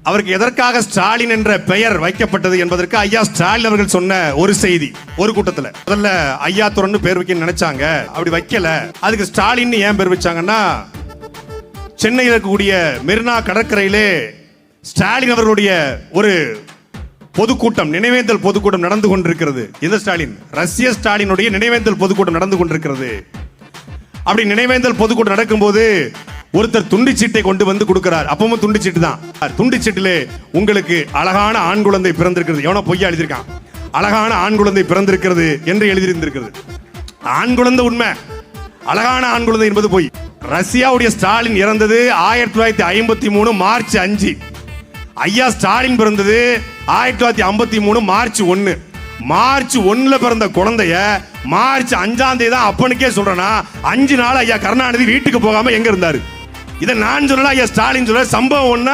அவருக்கு எதற்காக ஸ்டாலின் என்ற பெயர் வைக்கப்பட்டது என்பதற்கு ஐயா ஸ்டாலின் அவர்கள் சொன்ன ஒரு செய்தி. ஒரு கூட்டத்தில் முதல்ல ஐயா துறன்னு பேர் வைக்க நினைச்சாங்க, அப்படி வைக்கல. அதுக்கு ஸ்டாலின் ஏன் பேர் வச்சாங்கன்னா, சென்னையில் இருக்கக்கூடிய மெரினா கடற்கரையிலே ஸ்டாலின் அவர்களுடைய ஒரு பொதுக்கூட்டம், நினைவேந்தல் பொதுக்கூட்டம் நடந்து கொண்டிருக்கிறது. இந்த ஸ்டாலின், ரஷ்ய ஸ்டாலினுடைய நினைவேந்தல் பொதுக்கூட்டம் நடந்து கொண்டிருக்கிறது. அப்படி நினைவேந்தல் பொதுக்கூட்டம் நடக்கும்போது ஒருத்தர் துண்டிச்சீட்டை கொண்டு வந்து கொடுக்கிறார். அப்பவும் துண்டிச்சீட்டு தான். துண்டிச்சீட்டிலே உங்களுக்கு அழகான ஆண் குழந்தை பிறந்திருக்கிறது, எவனோ பொய்யா எழுதியிருக்கான், அழகான ஆண் குழந்தை பிறந்திருக்கிறது என்று எழுதியிருந்திருக்கிறது. ஆண் குழந்தை உண்மை, அழகான ஆண் குழந்தை என்பது பொய். ரஷ்யாவுடைய ஸ்டாலின் இறந்தது 1953 மார்ச் 5. ஐயா ஸ்டாலின் பிறந்தது 1953 மார்ச் 1. மார்ச் 1 பிறந்த குழந்தைய மார்ச் 5 தான் அப்பனுக்கே சொல்றேன்னா, 5 நாள் ஐயா கருணாநிதி வீட்டுக்கு போகாம எங்க இருந்தாரு? இதை நான் சொல்லல, ஐயா ஸ்டாலின் சொல்ல. சம்பவம் ஒண்ணா